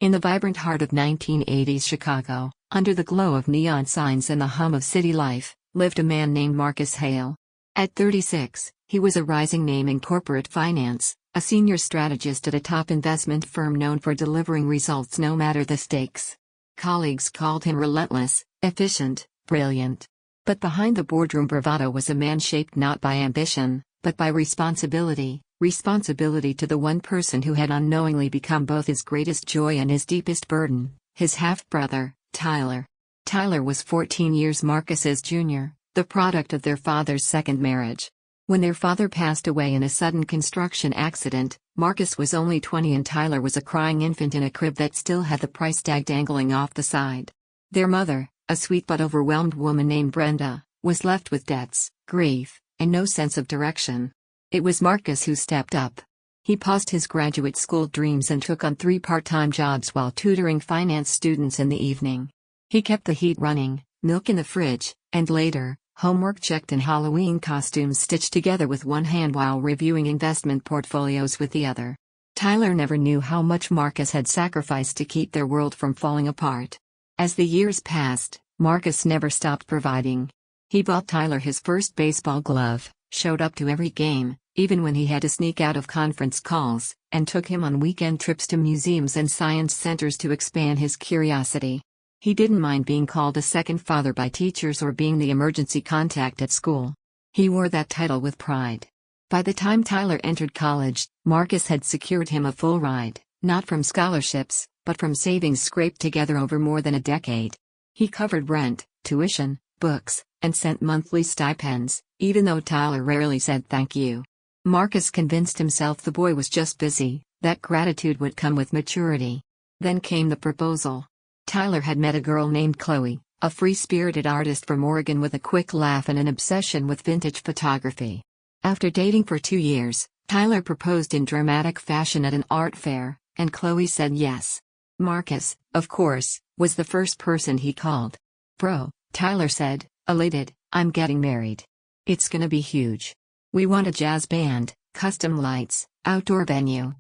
In the vibrant heart of 1980s Chicago, under the glow of neon signs and the hum of city life, lived a man named Marcus Hale. At 36, he was a rising name in corporate finance, a senior strategist at a top investment firm known for delivering results no matter the stakes. Colleagues called him relentless, efficient, brilliant. But behind the boardroom bravado was a man shaped not by ambition, but by responsibility to the one person who had unknowingly become both his greatest joy and his deepest burden, his half-brother, Tyler. Tyler was 14 years Marcus's junior, the product of their father's second marriage. When their father passed away in a sudden construction accident, Marcus was only 20 and Tyler was a crying infant in a crib that still had the price tag dangling off the side. Their mother, a sweet but overwhelmed woman named Brenda, was left with debts, grief, and no sense of direction. It was Marcus who stepped up. He paused his graduate school dreams and took on 3 part-time jobs while tutoring finance students in the evening. He kept the heat running, milk in the fridge, and later, homework checked and Halloween costumes stitched together with one hand while reviewing investment portfolios with the other. Tyler never knew how much Marcus had sacrificed to keep their world from falling apart. As the years passed, Marcus never stopped providing. He bought Tyler his first baseball glove, showed up to every game, even when he had to sneak out of conference calls, and took him on weekend trips to museums and science centers to expand his curiosity. He didn't mind being called a second father by teachers or being the emergency contact at school. He wore that title with pride. By the time Tyler entered college, Marcus had secured him a full ride, not from scholarships, but from savings scraped together over more than a decade. He covered rent, tuition, books, and sent monthly stipends, even though Tyler rarely said thank you. Marcus convinced himself the boy was just busy, that gratitude would come with maturity. Then came the proposal. Tyler had met a girl named Chloe, a free-spirited artist from Oregon with a quick laugh and an obsession with vintage photography. After dating for 2 years, Tyler proposed in dramatic fashion at an art fair, and Chloe said yes. Marcus, of course, was the first person he called. "Bro," Tyler said, elated, "I'm getting married. It's gonna be huge. We want a jazz band, custom lights, outdoor venue,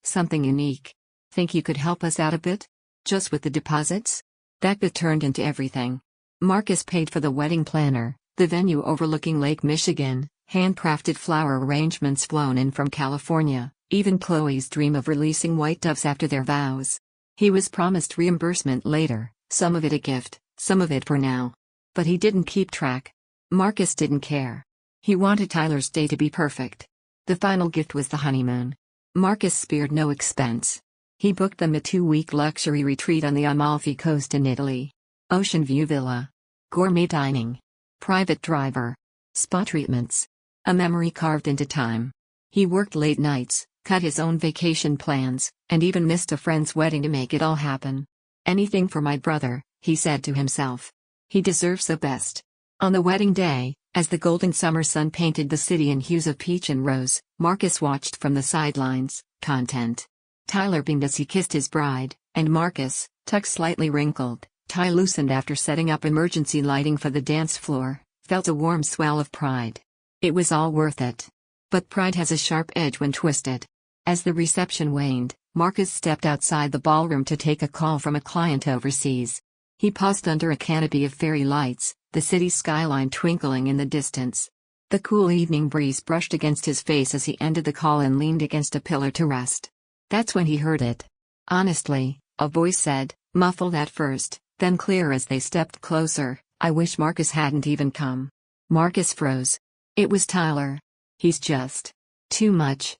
something unique. Think you could help us out a bit? Just with the deposits?" That bit turned into everything. Marcus paid for the wedding planner, the venue overlooking Lake Michigan, handcrafted flower arrangements flown in from California, even Chloe's dream of releasing white doves after their vows. He was promised reimbursement later, some of it a gift, some of it for now. But he didn't keep track. Marcus didn't care. He wanted Tyler's day to be perfect. The final gift was the honeymoon. Marcus spared no expense. He booked them a 2-week luxury retreat on the Amalfi Coast in Italy. Ocean view villa. Gourmet dining. Private driver. Spa treatments. A memory carved into time. He worked late nights, cut his own vacation plans, and even missed a friend's wedding to make it all happen. "Anything for my brother," he said to himself. "He deserves the best." On the wedding day, as the golden summer sun painted the city in hues of peach and rose, Marcus watched from the sidelines, content. Tyler beamed as he kissed his bride, and Marcus, tuck slightly wrinkled, tie loosened after setting up emergency lighting for the dance floor, felt a warm swell of pride. It was all worth it. But pride has a sharp edge when twisted. As the reception waned, Marcus stepped outside the ballroom to take a call from a client overseas. He paused under a canopy of fairy lights, the city skyline twinkling in the distance. The cool evening breeze brushed against his face as he ended the call and leaned against a pillar to rest. That's when he heard it. "Honestly," a voice said, muffled at first, then clear as they stepped closer, "I wish Marcus hadn't even come." Marcus froze. It was Tyler. "He's just too much,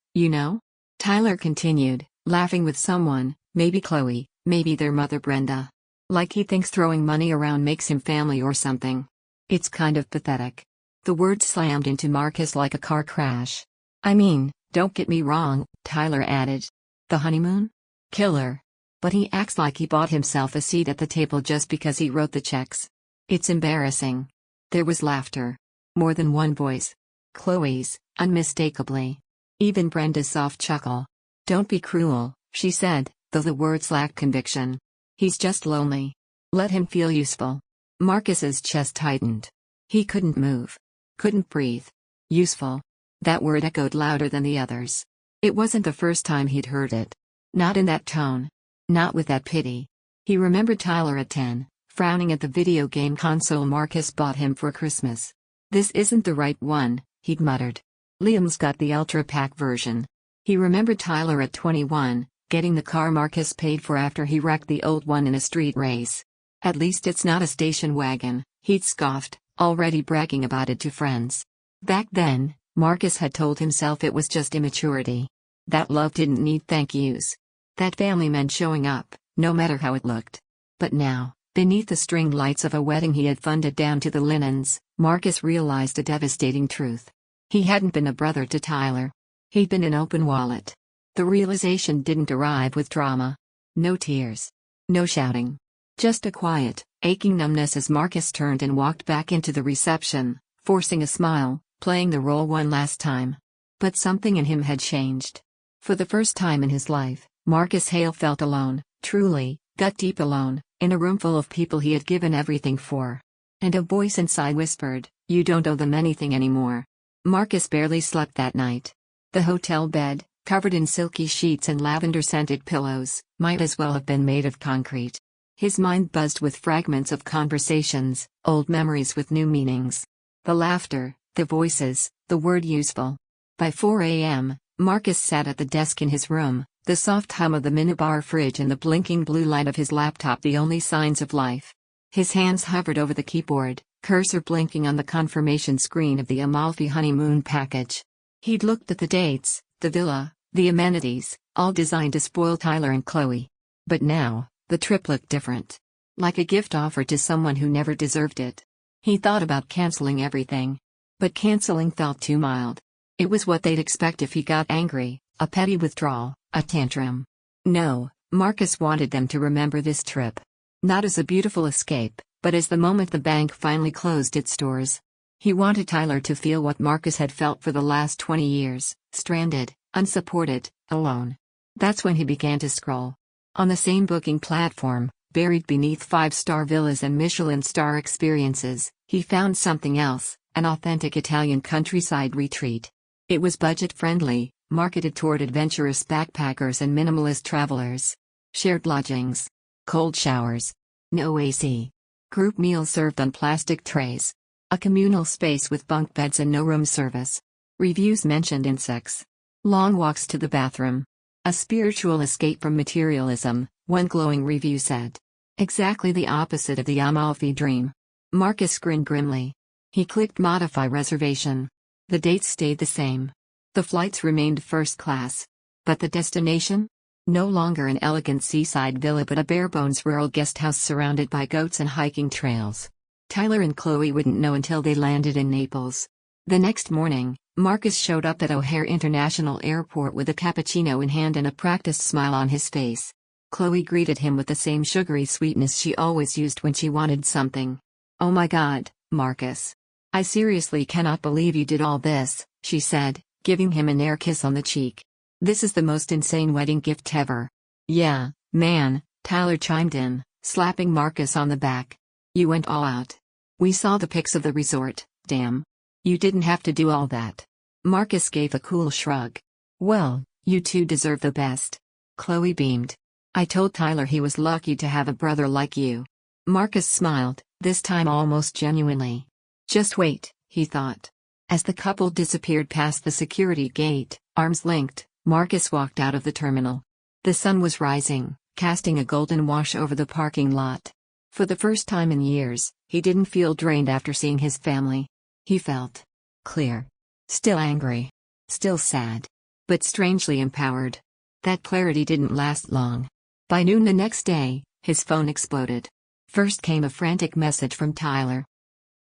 Tyler continued, laughing with someone, maybe Chloe, maybe their mother Brenda. "Like he thinks throwing money around makes him family or something. It's kind of pathetic." The words slammed into Marcus like a car crash. "I mean, don't get me wrong," Tyler added. "The honeymoon? Killer. But he acts like he bought himself a seat at the table just because he wrote the checks. It's embarrassing." There was laughter. More than one voice. Chloe's, unmistakably. Even Brenda's soft chuckle. "Don't be cruel," she said, though the words lacked conviction. "He's just lonely. Let him feel useful." Marcus's chest tightened. He couldn't move. Couldn't breathe. Useful. That word echoed louder than the others. It wasn't the first time he'd heard it. Not in that tone. Not with that pity. He remembered Tyler at 10, frowning at the video game console Marcus bought him for Christmas. "This isn't the right one," he'd muttered. "Liam's got the Ultra Pack version." He remembered Tyler at 21, getting the car Marcus paid for after he wrecked the old one in a street race. "At least it's not a station wagon," he'd scoffed, already bragging about it to friends. Back then, Marcus had told himself it was just immaturity. That love didn't need thank yous. That family meant showing up, no matter how it looked. But now, beneath the string lights of a wedding he had funded down to the linens, Marcus realized a devastating truth. He hadn't been a brother to Tyler. He'd been an open wallet. The realization didn't arrive with drama. No tears. No shouting. Just a quiet, aching numbness as Marcus turned and walked back into the reception, forcing a smile, playing the role one last time. But something in him had changed. For the first time in his life, Marcus Hale felt alone, truly, gut-deep alone, in a room full of people he had given everything for. And a voice inside whispered, "You don't owe them anything anymore." Marcus barely slept that night. The hotel bed, covered in silky sheets and lavender-scented pillows, might as well have been made of concrete. His mind buzzed with fragments of conversations, old memories with new meanings. The laughter, the voices, the word useful. By 4 a.m., Marcus sat at the desk in his room, the soft hum of the minibar fridge and the blinking blue light of his laptop the only signs of life. His hands hovered over the keyboard, cursor blinking on the confirmation screen of the Amalfi honeymoon package. He'd looked at the dates, the villa, the amenities, all designed to spoil Tyler and Chloe. But now, the trip looked different. Like a gift offered to someone who never deserved it. He thought about canceling everything. But canceling felt too mild. It was what they'd expect if he got angry, a petty withdrawal, a tantrum. No, Marcus wanted them to remember this trip. Not as a beautiful escape, but as the moment the bank finally closed its doors. He wanted Tyler to feel what Marcus had felt for the last 20 years, stranded, unsupported, alone. That's when he began to scroll. On the same booking platform, buried beneath 5-star villas and Michelin star experiences, he found something else, an authentic Italian countryside retreat. It was budget-friendly, marketed toward adventurous backpackers and minimalist travelers. Shared lodgings. Cold showers. No AC. Group meals served on plastic trays. A communal space with bunk beds and no room service. Reviews mentioned insects. Long walks to the bathroom. A spiritual escape from materialism, one glowing review said. Exactly the opposite of the Amalfi dream. Marcus grinned grimly. He clicked Modify Reservation. The dates stayed the same. The flights remained first class. But the destination? No longer an elegant seaside villa but a bare-bones rural guesthouse surrounded by goats and hiking trails. Tyler and Chloe wouldn't know until they landed in Naples. The next morning, Marcus showed up at O'Hare International Airport with a cappuccino in hand and a practiced smile on his face. Chloe greeted him with the same sugary sweetness she always used when she wanted something. "Oh my God, Marcus. I seriously cannot believe you did all this," she said, giving him an air kiss on the cheek. "This is the most insane wedding gift ever." "Yeah, man," Tyler chimed in, slapping Marcus on the back. "You went all out. We saw the pics of the resort, damn. You didn't have to do all that." Marcus gave a cool shrug. "Well, you two deserve the best." Chloe beamed. "I told Tyler he was lucky to have a brother like you." Marcus smiled, this time almost genuinely. Just wait, he thought. As the couple disappeared past the security gate, arms linked, Marcus walked out of the terminal. The sun was rising, casting a golden wash over the parking lot. For the first time in years, he didn't feel drained after seeing his family. He felt clear. Still angry. Still sad. But strangely empowered. That clarity didn't last long. By noon the next day, his phone exploded. First came a frantic message from Tyler.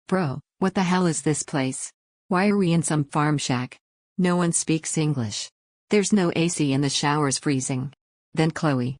"Bro, what the hell is this place? Why are we in some farm shack? No one speaks English. There's no AC and the shower's freezing." Then Chloe.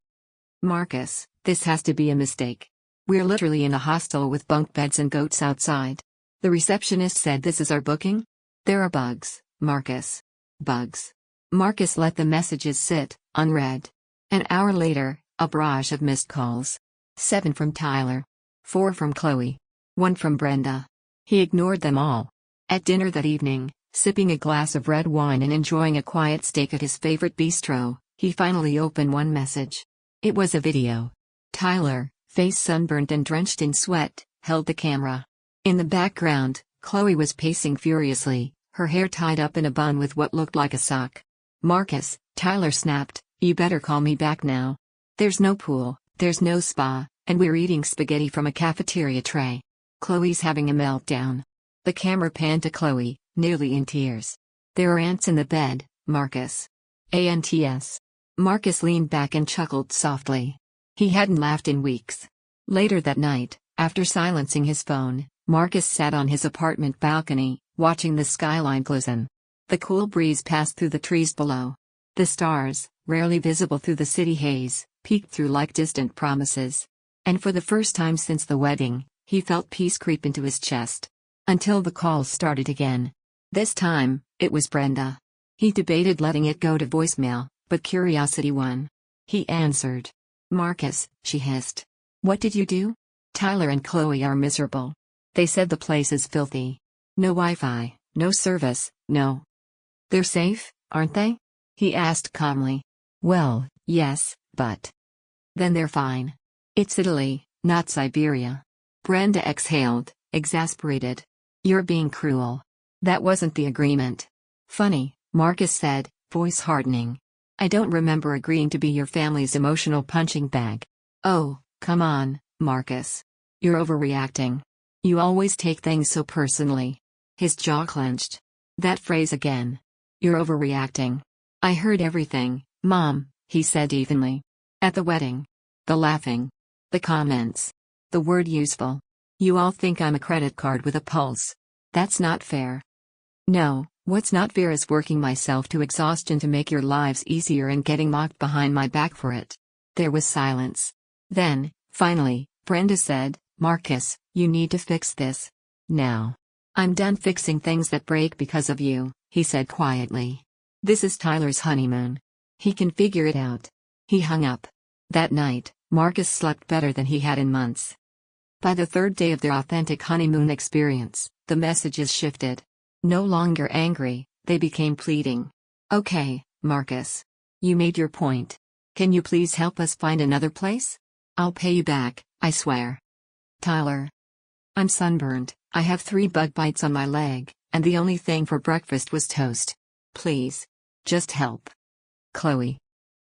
"Marcus, this has to be a mistake. We're literally in a hostel with bunk beds and goats outside. The receptionist said this is our booking? There are bugs, Marcus. Bugs." Marcus let the messages sit, unread. An hour later, a barrage of missed calls. 7 from Tyler. 4 from Chloe. 1 from Brenda. He ignored them all. At dinner that evening, sipping a glass of red wine and enjoying a quiet steak at his favorite bistro, he finally opened one message. It was a video. Tyler, face sunburnt and drenched in sweat, held the camera. In the background, Chloe was pacing furiously, her hair tied up in a bun with what looked like a sock. "Marcus," Tyler snapped, "you better call me back now. There's no pool, there's no spa, and we're eating spaghetti from a cafeteria tray. Chloe's having a meltdown." The camera panned to Chloe, nearly in tears. "There are ants in the bed, Marcus." "Ants." Marcus leaned back and chuckled softly. He hadn't laughed in weeks. Later that night, after silencing his phone, Marcus sat on his apartment balcony, watching the skyline glisten. The cool breeze passed through the trees below. The stars, rarely visible through the city haze, peeked through like distant promises. And for the first time since the wedding, he felt peace creep into his chest. Until the calls started again. This time, it was Brenda. He debated letting it go to voicemail, but curiosity won. He answered. "Marcus," she hissed. "What did you do?" "Tyler and Chloe are miserable. They said the place is filthy. No Wi-Fi, no service, no." "They're safe, aren't they?" he asked calmly. "Well, yes, but..." "Then they're fine. It's Italy, not Siberia." Brenda exhaled, exasperated. "You're being cruel. That wasn't the agreement." "Funny," Marcus said, voice hardening. "I don't remember agreeing to be your family's emotional punching bag." "Oh, come on, Marcus. You're overreacting. You always take things so personally." His jaw clenched. "That phrase again. You're overreacting." "I heard everything, Mom," he said evenly. "At the wedding. The laughing. The comments. The word useful. You all think I'm a credit card with a pulse. That's not fair." "No, what's not fair is working myself to exhaustion to make your lives easier and getting mocked behind my back for it." There was silence. Then, finally, Brenda said, "Marcus, you need to fix this. Now." "I'm done fixing things that break because of you," he said quietly. "This is Tyler's honeymoon. He can figure it out." He hung up. That night, Marcus slept better than he had in months. By the third day of their authentic honeymoon experience, the messages shifted. No longer angry, they became pleading. "Okay, Marcus. You made your point. Can you please help us find another place? I'll pay you back, I swear." "Tyler. I'm sunburned, I have 3 bug bites on my leg, and the only thing for breakfast was toast. Please. Just help. Chloe."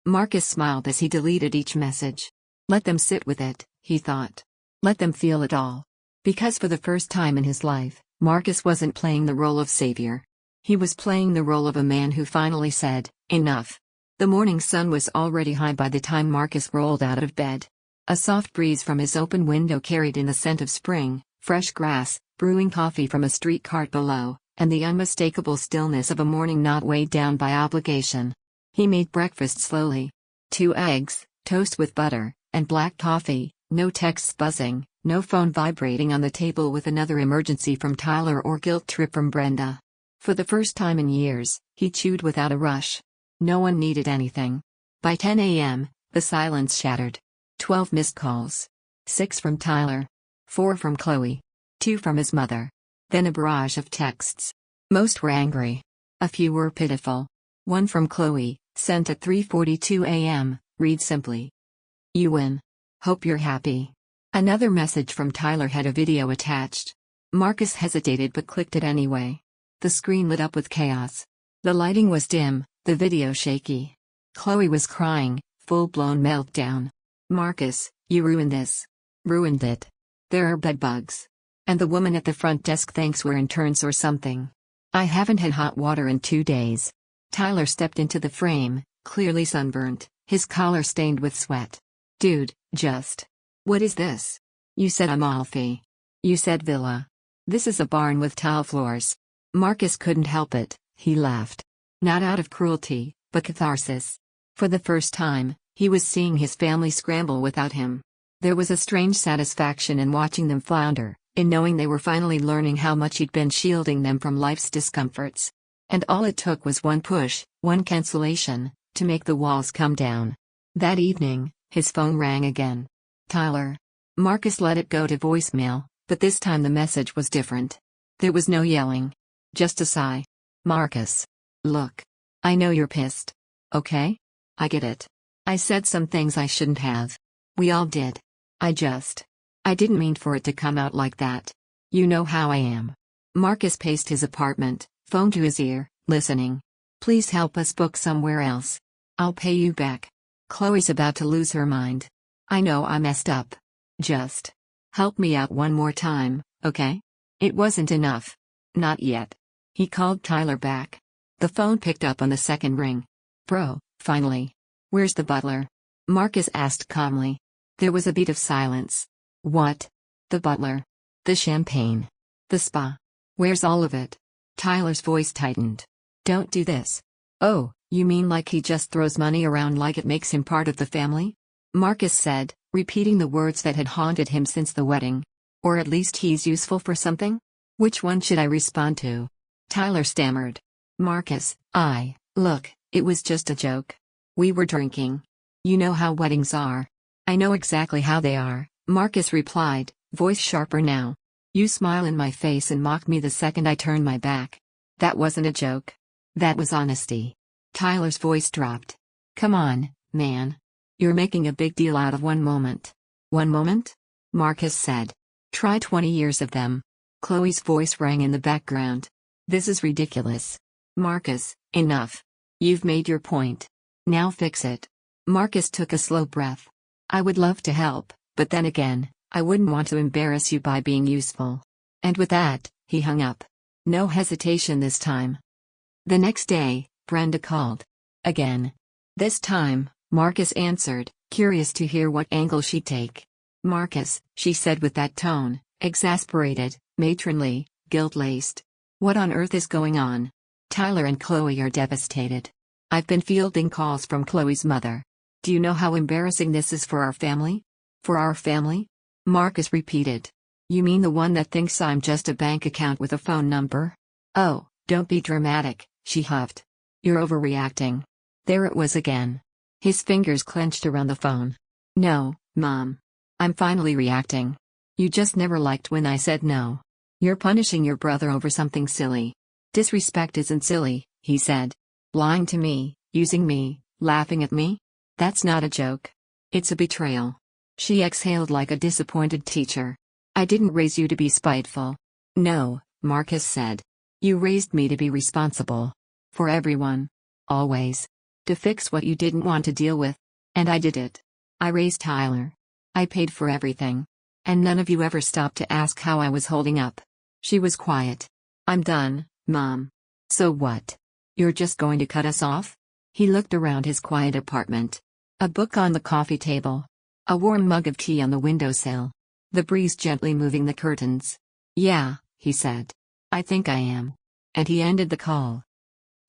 Marcus smiled as he deleted each message. Let them sit with it, he thought. Let them feel it all. Because for the first time in his life, Marcus wasn't playing the role of savior. He was playing the role of a man who finally said, "Enough." The morning sun was already high by the time Marcus rolled out of bed. A soft breeze from his open window carried in the scent of spring, fresh grass, brewing coffee from a street cart below, and the unmistakable stillness of a morning not weighed down by obligation. He made breakfast slowly. 2 eggs, toast with butter, and black coffee, no texts buzzing, no phone vibrating on the table with another emergency from Tyler or guilt trip from Brenda. For the first time in years, he chewed without a rush. No one needed anything. By 10 a.m., the silence shattered. 12 missed calls. 6 from Tyler. 4 from Chloe. 2 from his mother. Then a barrage of texts. Most were angry. A few were pitiful. One from Chloe, sent at 3:42 a.m., read simply. "You win. Hope you're happy." Another message from Tyler had a video attached. Marcus hesitated but clicked it anyway. The screen lit up with chaos. The lighting was dim, the video shaky. Chloe was crying, full-blown meltdown. "Marcus, you ruined this. Ruined it. There are bedbugs. And the woman at the front desk thinks we're interns or something. I haven't had hot water in 2 days." Tyler stepped into the frame, clearly sunburnt, his collar stained with sweat. "Dude, just... What is this? You said Amalfi. You said villa. This is a barn with tile floors." Marcus couldn't help it, he laughed. Not out of cruelty, but catharsis. For the first time, he was seeing his family scramble without him. There was a strange satisfaction in watching them flounder, in knowing they were finally learning how much he'd been shielding them from life's discomforts. And all it took was one push, one cancellation, to make the walls come down. That evening, his phone rang again. "Tyler." Marcus let it go to voicemail, but this time the message was different. There was no yelling. Just a sigh. "Marcus. Look. I know you're pissed. Okay? I get it. I said some things I shouldn't have. We all did. I didn't mean for it to come out like that. You know how I am. Marcus paced his apartment, phone to his ear, listening. Please help us book somewhere else. I'll pay you back. Chloe's about to lose her mind. I know I messed up. Just help me out one more time, okay? It wasn't enough. Not yet. He called Tyler back. The phone picked up on the second ring. Bro, finally. Where's the butler? Marcus asked calmly. There was a beat of silence. What? The butler. The champagne. The spa. Where's all of it? Tyler's voice tightened. Don't do this. Oh, you mean like he just throws money around like it makes him part of the family? Marcus said, repeating the words that had haunted him since the wedding. Or at least he's useful for something? Which one should I respond to? Tyler stammered. Marcus, look, it was just a joke. We were drinking. You know how weddings are. I know exactly how they are, Marcus replied, voice sharper now. You smile in my face and mock me the second I turn my back. That wasn't a joke. That was honesty. Tyler's voice dropped. Come on, man. You're making a big deal out of one moment. One moment? Marcus said. Try 20 years of them. Chloe's voice rang in the background. This is ridiculous. Marcus, enough. You've made your point. Now fix it. Marcus took a slow breath. I would love to help, but then again, I wouldn't want to embarrass you by being useful. And with that, he hung up. No hesitation this time. The next day, Brenda called. Again. This time, Marcus answered, curious to hear what angle she'd take. Marcus, she said with that tone, exasperated, matronly, guilt-laced. What on earth is going on? Tyler and Chloe are devastated. I've been fielding calls from Chloe's mother. Do you know how embarrassing this is for our family? For our family? Marcus repeated. You mean the one that thinks I'm just a bank account with a phone number? Oh, don't be dramatic, she huffed. You're overreacting. There it was again. His fingers clenched around the phone. No, Mom. I'm finally reacting. You just never liked when I said no. You're punishing your brother over something silly. Disrespect isn't silly, he said. Lying to me, using me, laughing at me? That's not a joke. It's a betrayal. She exhaled like a disappointed teacher. I didn't raise you to be spiteful. No, Marcus said. You raised me to be responsible. For everyone. Always. To fix what you didn't want to deal with. And I did it. I raised Tyler. I paid for everything. And none of you ever stopped to ask how I was holding up. She was quiet. I'm done, Mom. So what? You're just going to cut us off? He looked around his quiet apartment. A book on the coffee table. A warm mug of tea on the windowsill. The breeze gently moving the curtains. Yeah, he said. I think I am. And he ended the call.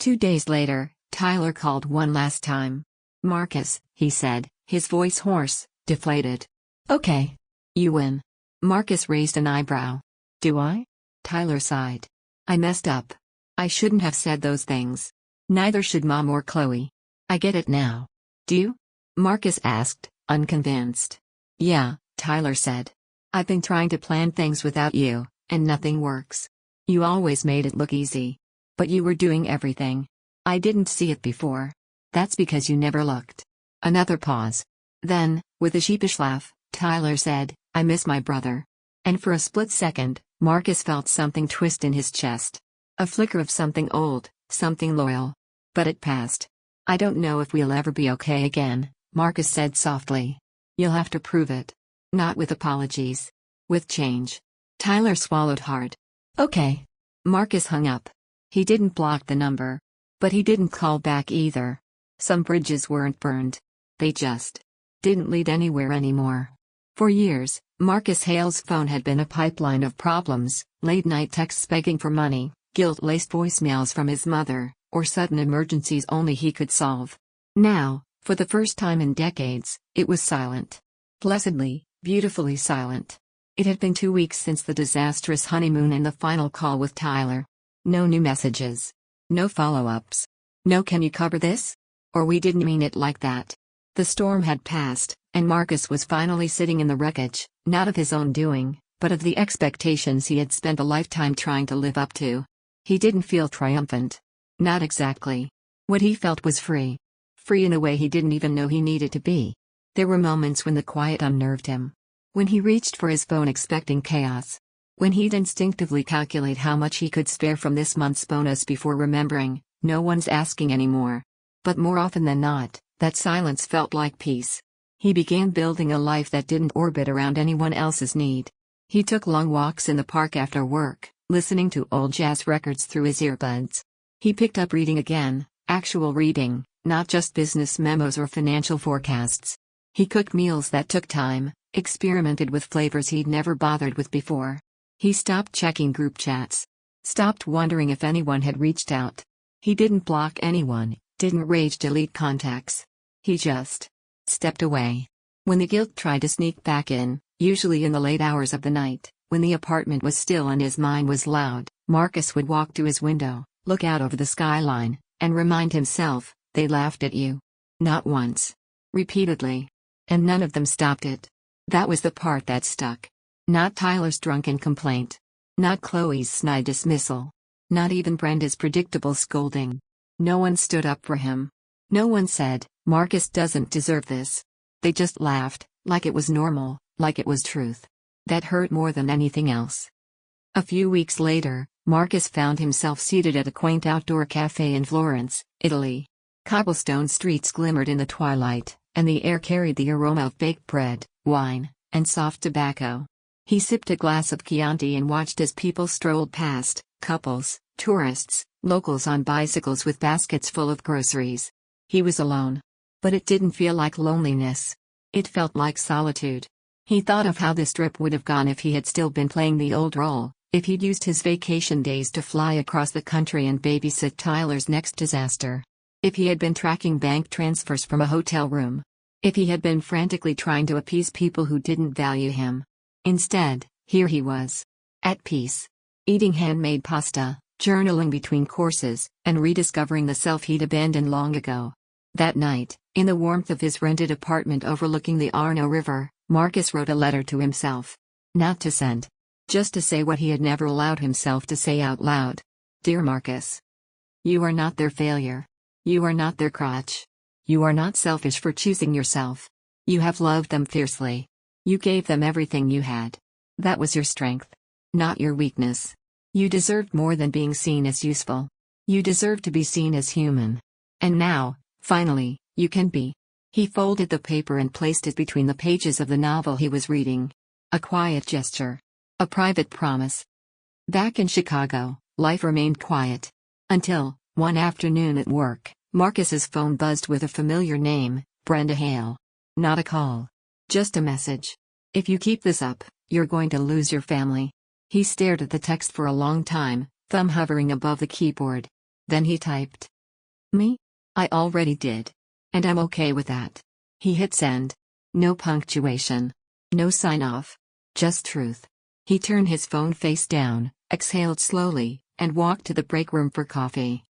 2 days later, Tyler called one last time. Marcus, he said, his voice hoarse, deflated. Okay. You win. Marcus raised an eyebrow. Do I? Tyler sighed. I messed up. I shouldn't have said those things. Neither should Mom or Chloe. I get it now. Do you? Marcus asked, unconvinced. Yeah, Tyler said. I've been trying to plan things without you, and nothing works. You always made it look easy. But you were doing everything. I didn't see it before. That's because you never looked. Another pause. Then, with a sheepish laugh, Tyler said, I miss my brother. And for a split second, Marcus felt something twist in his chest. A flicker of something old, something loyal. But it passed. I don't know if we'll ever be okay again, Marcus said softly. You'll have to prove it. Not with apologies. With change. Tyler swallowed hard. Okay. Marcus hung up. He didn't block the number. But he didn't call back either. Some bridges weren't burned. They just didn't lead anywhere anymore. For years, Marcus Hale's phone had been a pipeline of problems, late-night texts begging for money, guilt-laced voicemails from his mother, or sudden emergencies only he could solve. Now, for the first time in decades, it was silent. Blessedly, beautifully silent. It had been 2 weeks since the disastrous honeymoon and the final call with Tyler. No new messages. No follow-ups. No "can you cover this?" Or "we didn't mean it like that." The storm had passed, and Marcus was finally sitting in the wreckage, not of his own doing, but of the expectations he had spent a lifetime trying to live up to. He didn't feel triumphant. Not exactly. What he felt was free. free in a way he didn't even know he needed to be. There were moments when the quiet unnerved him. When he reached for his phone expecting chaos. When he'd instinctively calculate how much he could spare from this month's bonus before remembering, no one's asking anymore. But more often than not, that silence felt like peace. He began building a life that didn't orbit around anyone else's need. He took long walks in the park after work, listening to old jazz records through his earbuds. He picked up reading again, actual reading, not just business memos or financial forecasts. He cooked meals that took time, experimented with flavors he'd never bothered with before. He stopped checking group chats. Stopped wondering if anyone had reached out. He didn't block anyone, didn't rage delete contacts. He just stepped away. When the guilt tried to sneak back in, usually in the late hours of the night, when the apartment was still and his mind was loud, Marcus would walk to his window, look out over the skyline, and remind himself, they laughed at you. Not once. Repeatedly. And none of them stopped it. That was the part that stuck. Not Tyler's drunken complaint. Not Chloe's snide dismissal. Not even Brenda's predictable scolding. No one stood up for him. No one said, Marcus doesn't deserve this. They just laughed, like it was normal, like it was truth. That hurt more than anything else. A few weeks later, Marcus found himself seated at a quaint outdoor cafe in Florence, Italy. Cobblestone streets glimmered in the twilight, and the air carried the aroma of baked bread, wine, and soft tobacco. He sipped a glass of Chianti and watched as people strolled past, couples, tourists, locals on bicycles with baskets full of groceries. He was alone. But it didn't feel like loneliness. It felt like solitude. He thought of how this trip would have gone if he had still been playing the old role, if he'd used his vacation days to fly across the country and babysit Tyler's next disaster. If he had been tracking bank transfers from a hotel room. If he had been frantically trying to appease people who didn't value him. Instead, here he was. At peace. Eating handmade pasta, journaling between courses, and rediscovering the self he'd abandoned long ago. That night, in the warmth of his rented apartment overlooking the Arno River, Marcus wrote a letter to himself. Not to send. Just to say what he had never allowed himself to say out loud. Dear Marcus. You are not their failure. You are not their crutch. You are not selfish for choosing yourself. You have loved them fiercely. You gave them everything you had. That was your strength. Not your weakness. You deserved more than being seen as useful. You deserved to be seen as human. And now, finally, you can be. He folded the paper and placed it between the pages of the novel he was reading. A quiet gesture. A private promise. Back in Chicago, life remained quiet. Until, one afternoon at work, Marcus's phone buzzed with a familiar name, Brenda Hale. Not a call. Just a message. If you keep this up, you're going to lose your family. He stared at the text for a long time, thumb hovering above the keyboard. Then he typed. Me? I already did. And I'm okay with that. He hit send. No punctuation. No sign-off. Just truth. He turned his phone face down, exhaled slowly, and walked to the break room for coffee.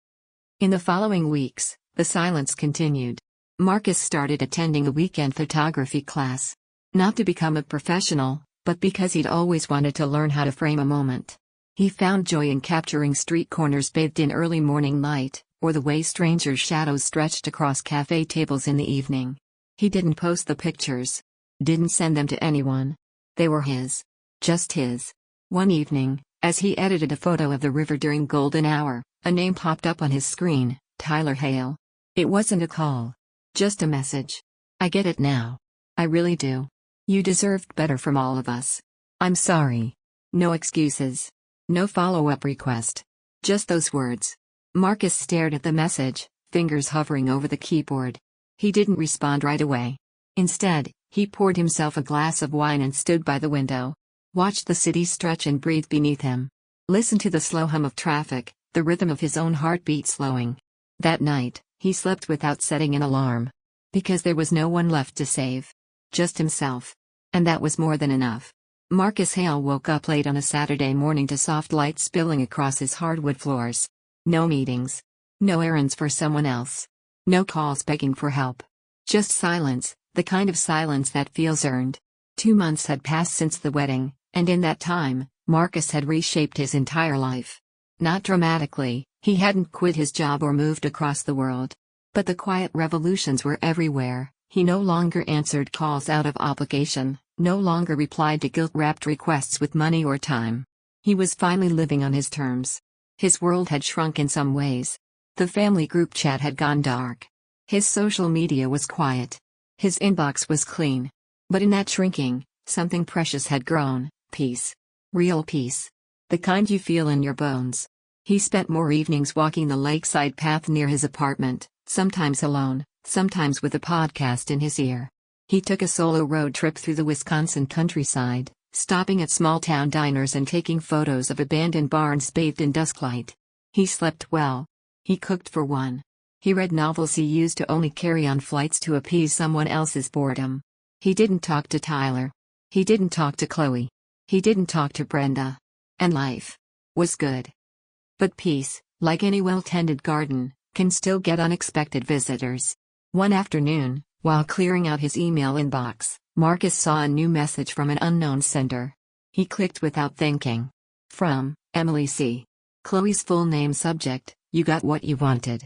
In the following weeks, the silence continued. Marcus started attending a weekend photography class. Not to become a professional, but because he'd always wanted to learn how to frame a moment. He found joy in capturing street corners bathed in early morning light, or the way strangers' shadows stretched across cafe tables in the evening. He didn't post the pictures. Didn't send them to anyone. They were his. Just his. One evening, as he edited a photo of the river during golden hour, a name popped up on his screen, Tyler Hale. It wasn't a call. Just a message. I get it now. I really do. You deserved better from all of us. I'm sorry. No excuses. No follow-up request. Just those words. Marcus stared at the message, fingers hovering over the keyboard. He didn't respond right away. Instead, he poured himself a glass of wine and stood by the window. Watched the city stretch and breathe beneath him. Listened to the slow hum of traffic, the rhythm of his own heartbeat slowing. That night, he slept without setting an alarm. Because there was no one left to save. Just himself. And that was more than enough. Marcus Hale woke up late on a Saturday morning to soft light spilling across his hardwood floors. No meetings. No errands for someone else. No calls begging for help. Just silence, the kind of silence that feels earned. 2 months had passed since the wedding, and in that time, Marcus had reshaped his entire life. Not dramatically, he hadn't quit his job or moved across the world. But the quiet revolutions were everywhere. He no longer answered calls out of obligation, no longer replied to guilt-wrapped requests with money or time. He was finally living on his terms. His world had shrunk in some ways. The family group chat had gone dark. His social media was quiet. His inbox was clean. But in that shrinking, something precious had grown: peace. Real peace. The kind you feel in your bones. He spent more evenings walking the lakeside path near his apartment, sometimes alone, sometimes with a podcast in his ear. He took a solo road trip through the Wisconsin countryside, stopping at small-town diners and taking photos of abandoned barns bathed in dusklight. He slept well. He cooked for one. He read novels he used to only carry on flights to appease someone else's boredom. He didn't talk to Tyler. He didn't talk to Chloe. He didn't talk to Brenda. And life was good. But peace, like any well-tended garden, can still get unexpected visitors. One afternoon, while clearing out his email inbox, Marcus saw a new message from an unknown sender. He clicked without thinking. From Emily C. Chloe's full name, subject: "You got what you wanted."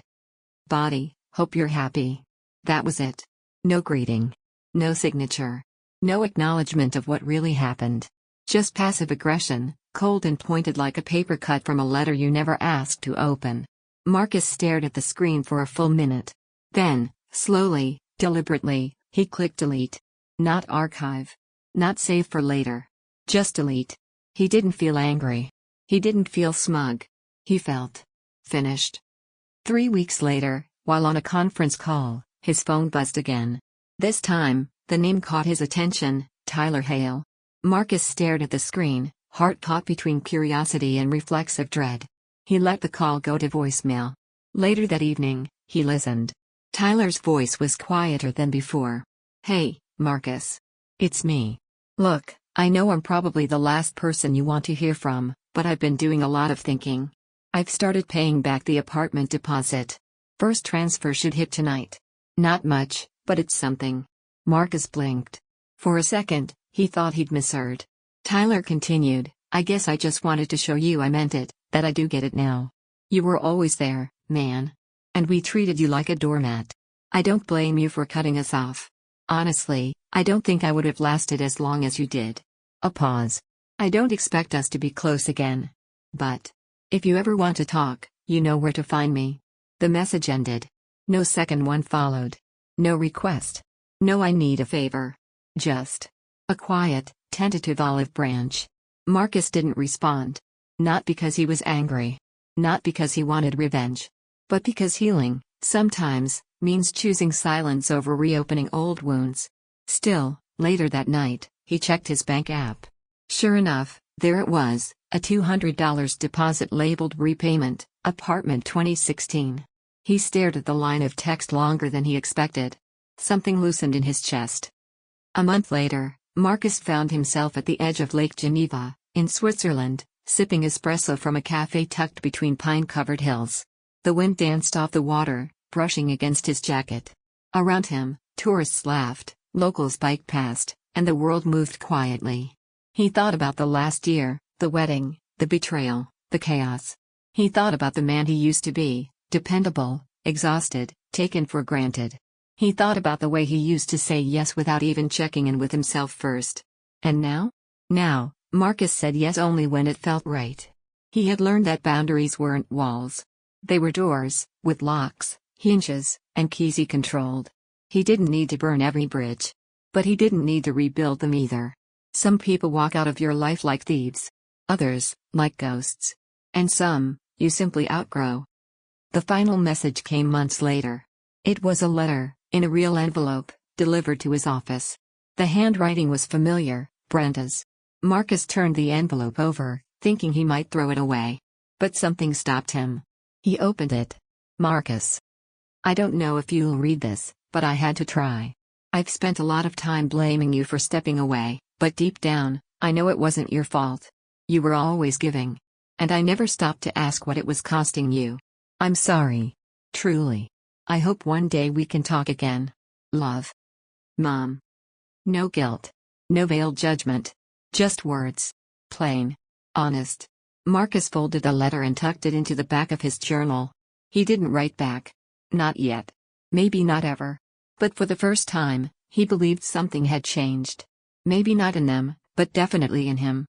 Body: "Hope you're happy." That was it. No greeting. No signature. No acknowledgement of what really happened. Just passive aggression, cold and pointed like a paper cut from a letter you never asked to open. Marcus stared at the screen for a full minute. Then, slowly, deliberately, he clicked delete. Not archive. Not save for later. Just delete. He didn't feel angry. He didn't feel smug. He felt finished. 3 weeks later, while on a conference call, his phone buzzed again. This time, the name caught his attention: Tyler Hale. Marcus stared at the screen, heart caught between curiosity and reflexive dread. He let the call go to voicemail. Later that evening, he listened. Tyler's voice was quieter than before. "Hey, Marcus. It's me. Look, I know I'm probably the last person you want to hear from, but I've been doing a lot of thinking. I've started paying back the apartment deposit. First transfer should hit tonight. Not much, but it's something." Marcus blinked. For a second, he thought he'd misheard. Tyler continued, "I guess I just wanted to show you I meant it, that I do get it now. You were always there, man. And we treated you like a doormat. I don't blame you for cutting us off. Honestly, I don't think I would have lasted as long as you did." A pause. "I don't expect us to be close again. But if you ever want to talk, you know where to find me." The message ended. No second one followed. No request. No "I need a favor." Just a quiet, tentative olive branch. Marcus didn't respond. Not because he was angry. Not because he wanted revenge. But because healing, sometimes, means choosing silence over reopening old wounds. Still, later that night, he checked his bank app. Sure enough, there it was, a $200 deposit labeled repayment, apartment 2016. He stared at the line of text longer than he expected. Something loosened in his chest. A month later, Marcus found himself at the edge of Lake Geneva, in Switzerland, sipping espresso from a cafe tucked between pine-covered hills. The wind danced off the water, brushing against his jacket. Around him, tourists laughed, locals biked past, and the world moved quietly. He thought about the last year, the wedding, the betrayal, the chaos. He thought about the man he used to be, dependable, exhausted, taken for granted. He thought about the way he used to say yes without even checking in with himself first. And now? Now, Marcus said yes only when it felt right. He had learned that boundaries weren't walls. They were doors, with locks, hinges, and keys he controlled. He didn't need to burn every bridge. But he didn't need to rebuild them either. Some people walk out of your life like thieves. Others, like ghosts. And some, you simply outgrow. The final message came months later. It was a letter, in a real envelope, delivered to his office. The handwriting was familiar, Brenda's. Marcus turned the envelope over, thinking he might throw it away. But something stopped him. He opened it. "Marcus. I don't know if you'll read this, but I had to try. I've spent a lot of time blaming you for stepping away, but deep down, I know it wasn't your fault. You were always giving. And I never stopped to ask what it was costing you. I'm sorry. Truly. I hope one day we can talk again. Love. Mom." No guilt. No veiled judgment. Just words. Plain. Honest. Marcus folded the letter and tucked it into the back of his journal. He didn't write back. Not yet. Maybe not ever. But for the first time, he believed something had changed. Maybe not in them, but definitely in him.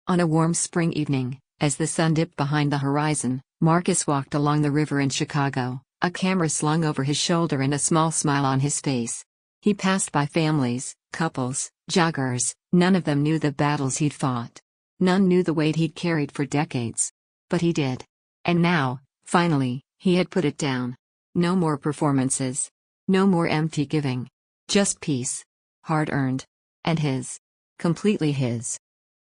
On a warm spring evening, as the sun dipped behind the horizon, Marcus walked along the river in Chicago, a camera slung over his shoulder and a small smile on his face. He passed by families, couples, joggers. None of them knew the battles he'd fought. None knew the weight he'd carried for decades. But he did. And now, finally, he had put it down. No more performances. No more empty giving. Just peace. Hard-earned. And his. Completely his.